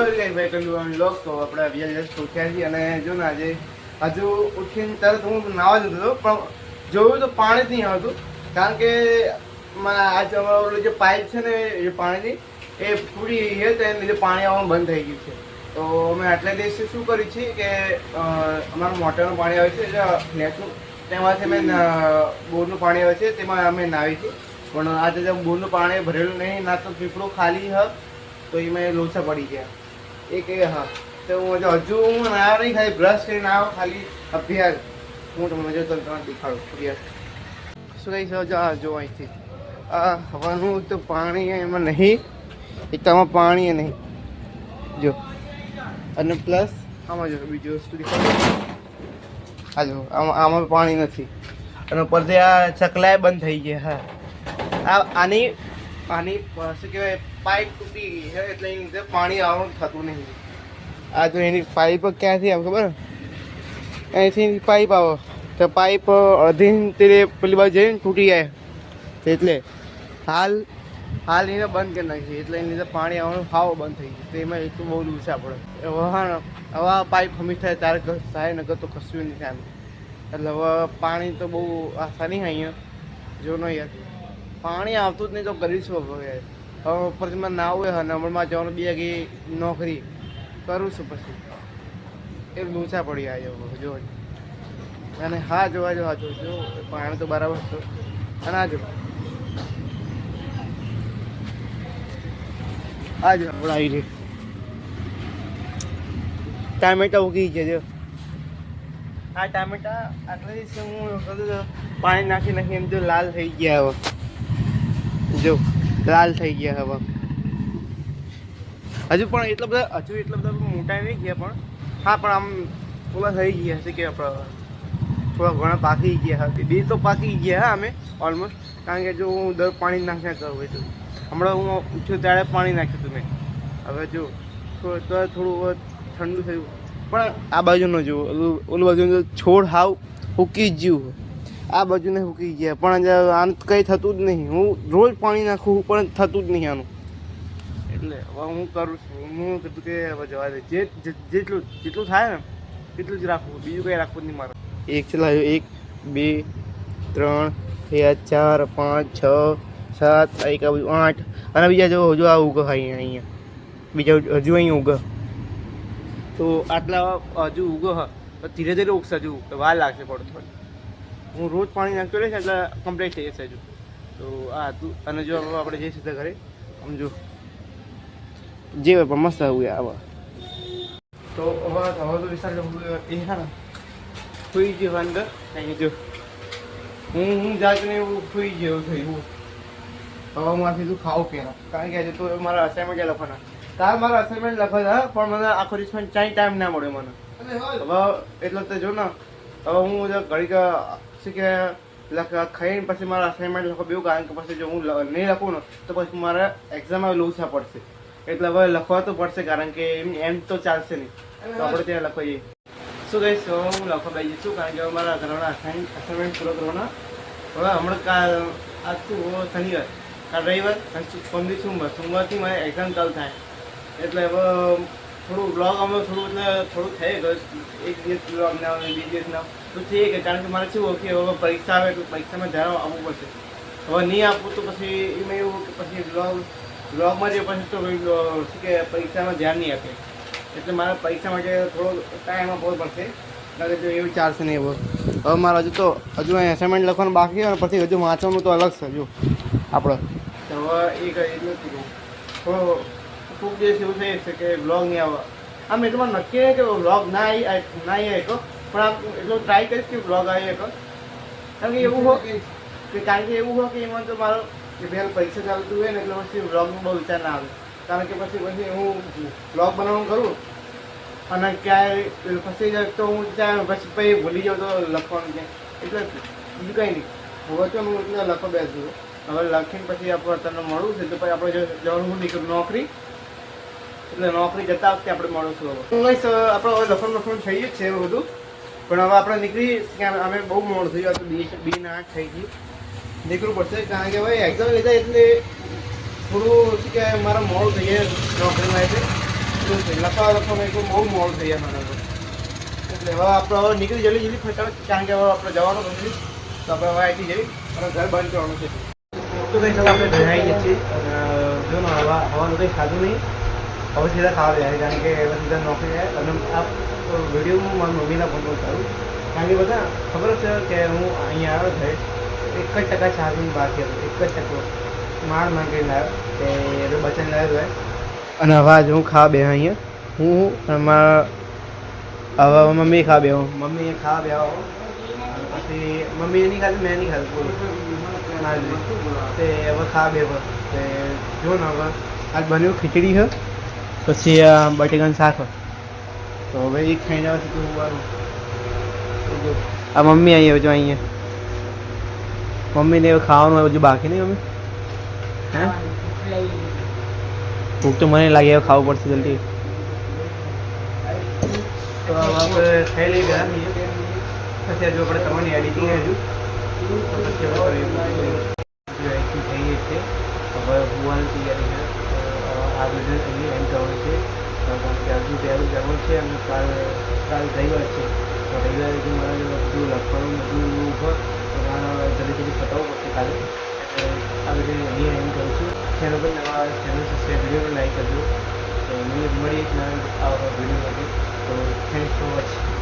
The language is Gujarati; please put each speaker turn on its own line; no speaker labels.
ભાઈ કહ્યું લોક તો આપણે બીજા દિવસ ઉઠ્યા છીએ અને જો ને આજે હજુ ઉઠીને તરત હું નાવા જતો હતો પણ જોયું તો પાણી જ નહીં આવતું કારણ કે આજે અમારો જે પાઇપ છે ને એ પાણીની એ પૂરી છે તો એને લીધે પાણી આવવાનું બંધ થઈ ગયું છે. તો અમે આટલા દિવસે શું કર્યું છે કે અમારું મોટરનું પાણી આવે છે ફ્લેટનું તેમાંથી અમે બોરનું પાણી આવે છે તેમાં અમે નાવી છીએ પણ આજે જો બોરનું પાણી ભરેલું નહીં ના તો પીપળું ખાલી હ તો એમાં લોચા પડી ગયા એક હા તો હું હજુ હું નાવ નહીં ખાલી બ્રશ કરીને આવો ખાલી અભ્યાસ હું તમને જો તમને દેખાડું અભ્યાસ શું કહી શકો જો અહીંથી હવાનું તો પાણી એમાં નહીં એકતામાં પાણી નહીં જો અને પ્લસ આમાં જો બીજું વસ્તુ દેખાડું આ જો આમાં પાણી નથી અને ઉપરથી આ ચકલાએ બંધ થઈ ગયા હા આની શું કહેવાય પાઇપ તૂટી ગઈ છે એટલે એની લીધે પાણી આવવાનું થતું નહીં. આ તો એની પાઇપ ક્યાંથી આવે ખબર અહીંથી પાઇપ આવે તો પાઇપ અડધી તે પેલી બાજુ જઈને તૂટી જાય એટલે હાલ એને બંધ કરી નાખી એટલે એની લીધે પાણી આવવાનું હાવ બંધ થઈ ગયું તો એમાં એટલું બહુ ઊંચા પડે હવે હવે પાઇપ હમી થાય ત્યારે થાય નગર તો કશું નહીં થાય એટલે હવે પાણી તો બહુ આસાની અહીંયા જો ન યાર પાણી આવતું જ નહીં તો કરીશું હવે ઉપરથી મને ના હોય અને હમણાં જવાનું 2 વાગે નોકરી કરું છું પછી એ ઊંચા પડી આવ્યો જો અને હા જોવા જો પાણી તો બરાબર છે અને આ જો આપણે આવી રહી ટામેટા ઉગી ગયા જો આ ટામેટા આટલા દિવસે હું પાણી નાખી એમ જો લાલ થઈ ગયા હવે જો લાલ થઈ ગયા હવે હજુ પણ એટલા બધા મોટા નહીં ગયા પણ હા પણ આમ થોડા થઈ ગયા છે કે આપણે થોડા ઘણા પાકી ગયા હતા 2 તો પાકી ગયા હા અમે ઓલમોસ્ટ કારણ કે જો હું દર પાણી નાખ્યા કરું તો હમણાં હું ઉઠ્યો ત્યારે પાણી નાખ્યું હતું મેં હવે જો થોડું ઠંડુ થયું પણ આ બાજુનો જો ઓલું બાજુનો છોડ હાવ સૂકી જ ગયું આ બાજુને સૂકી ગયા પણ આમ કંઈ થતું જ નહીં હું રોજ પાણી નાખું પણ થતું જ નહીં આનું એટલે હવે હું કરું છું હું કીધું કે હવે જવા દે જેટલું થાય ને એટલું જ રાખવું બીજું કંઈ રાખવું નહીં મારે એક ચલા 1 2 3 4 5 6 7 એક 8 અને બીજા જો હજુ આ ઉગ અહીંયા બીજા હજુ અહીં ઉગ તો આટલા હજુ ઉગ તો ધીરે ધીરે ઉગશે હજુ વાર લાગશે થોડી હું રોજ પાણી નાખતો રહીશ એટલે કમ્પ્લીટ થઈ જશે હજુ તો આ હતું અને જો આપણે જઈ સીધા ઘરે સમજો જે પણ મસ્ત આવું આવા તો હવે તો વિચાર એ હા ને સુઈ ગયો અંદર અહીં જો હું જાતને એવું સુઈ ગયો થયું હવે હું આથી તું ખાવું પહેલાં કારણ કે આજે તો મારા અસાઇનમેન્ટ લખવાના તાર મારા અસાઇનમેન્ટ લખવા પણ મને આખો દિવસ ચાઈ ટાઈમ ના મળ્યો મને હવે એટલે તો જો ને હવે હું ઘડીક શું કે ખાઈને પછી મારા અસાઇનમેન્ટ લખવા બેવું કારણ કે પછી જો હું નહીં લખું ને તો પછી મારે એક્ઝામમાં લોચા પડશે એટલે હવે લખવા તો પડશે કારણ કે એમ તો ચાલશે નહીં તો આપણે ત્યાં લખવા જઈએ શું કહીશ હું લખવા બેસી જઈશું કારણ કે મારા ઘરના અસાઇનમેન્ટ પૂરો કરવાના હવે હમણાં આજ શું શનિવાર કાલ રવિવાર સોમવારથી મારે એક્ઝામ ચાલુ થાય એટલે હવે થોડું બ્લોગ અમે થોડું થઈ ગયું એક દિવસ બ્લોગ ના આવે 2 દિવસ ના તો થઈ ગયું કારણ કે મારે શું કે હવે પરીક્ષા આવે તો પરીક્ષામાં ધ્યાન આપવું પડશે હવે નહીં આપવું તો પછી એમાં એવું કે પછી બ્લોગમાં જે પછી તો શું કે પરીક્ષામાં ધ્યાન નહીં આપે એટલે મારે પરીક્ષા માટે થોડો ટાઈમ આપવો પડશે કારણ કે એવું ચાલશે નહીં હવે મારે હજુ અહીં અસાઇનમેન્ટ લખવાનું બાકી અને પછી હજુ વાંચવાનું તો અલગ છે હજુ આપણે તો હવે એ એટલું કીધું થોડો ખૂબ દિવસ એવું થઈ છે કે બ્લોગ નહીં આવવા આમ એટલું નક્કી નહીં કે બ્લોગ ના આવી શકો પણ આમ એટલું ટ્રાય કરીશ કે બ્લોગ આવી શકો કારણ કે એવું હોય કે એમાં તો મારો પહેલાં પરીક્ષા ચાલતું હોય ને એટલે પછી બ્લોગનો બહુ વિચાર ના આવે કારણ કે પછી હું બ્લોગ બનાવવાનું કરું અને ક્યાંય ફસી જાય તો હું ત્યાં પછી ભૂલી જાઉં તો લખવાનું છે એટલે બીજું કંઈ નહીં હવે તો હું એટલે લખવા બેસું હવે લખીને પછી આપણે તમને મળવું છે તો પછી આપણે જવાનું નીકળ્યું નોકરી એટલે નોકરી જતા વખતે આપણે મળું છું હવે આપણે હવે લખવાનું થઈ જ છે એવું બધું પણ હવે આપણે નીકળી અમે બહુ મોડું થઈ ગયું 2:08 થઈ ગઈ નીકળવું પડશે કારણ કે ભાઈ એક્ઝામ લીધા એટલે થોડું શું કહેવાય મારા મોડું થઈ જાય નોકરીમાં એટલે લખતું છે લખવામાં એક બહુ મોડું થઈ જાય મને એટલે હવે આપણે હવે નીકળી જલ્દી ફટાફટ કારણ કે હવે આપણે જવાનું નથી તો આપણે હવે અહીંથી જઈ અને ઘર બંધ કરવાનું છે તો કંઈ ચાલો આપણે ઘરે આવી જઈએ છીએ અને જો ને હવાનું કંઈ ખાધું નહીં હવે સીધા ખાવા જાય કારણ કે હવે સીધા નોકરી જાય અને આ વિડીયો હું મારી મમ્મીના ફોન પર કરું કારણ કે બધા ખબર છે કે હું અહીંયા આવ્યો છે 1% ચાર્જિંગ બાકી હતું 1% માંડ માંગી લાવ્યો તે એ બચન લાવ્યો હોય અને હવે આજે હું ખાવા બે અહીંયા હું મારા હવે મમ્મી ખાવા બે મમ્મી ખાવા બે પછી મમ્મીએ નહીં ખાધું મેં નહીં ખાધું તે હવે ખાવા બે તે જો ને હવે આજ બન્યું ખીચડી છે પછી બટેકાનું શાક તો હવે એ ખાઈને આવે તો હોવાનું આ મમ્મી આવી જો અહીંયા મમ્મીને એવું ખાવાનું હોય બધું બાકી નહીં મમ્મી હે ભૂખ તો મને લાગે હવે ખાવું પડશે જલ્દી તો આપણે ખાઈ લઈ ગયા પછી હજુ આપણે તમારી એડિટિંગ હજુ પછી થઈ છે હવે હોવાની તૈયારી છે આ બધું અહીંયા એમ કરવાનું છે કારણ કે હજુ પહેલું જવાનું છે અને કાલ રવિવાર છે તો રવિવારે જો મારે બધું લખવાનું બધું ઉપર જલ્દી પતાવવું પડશે કાલે આ બધું અહીંયા એમ કરું છું ચેનલ પર નવા ચેનલ સબસ્ક્રાઈબ વિડીયો લાઈક કરજો તો મને મળી એક નવા વિડીયો માટે તો થેન્ક્સ ફોર વોચિંગ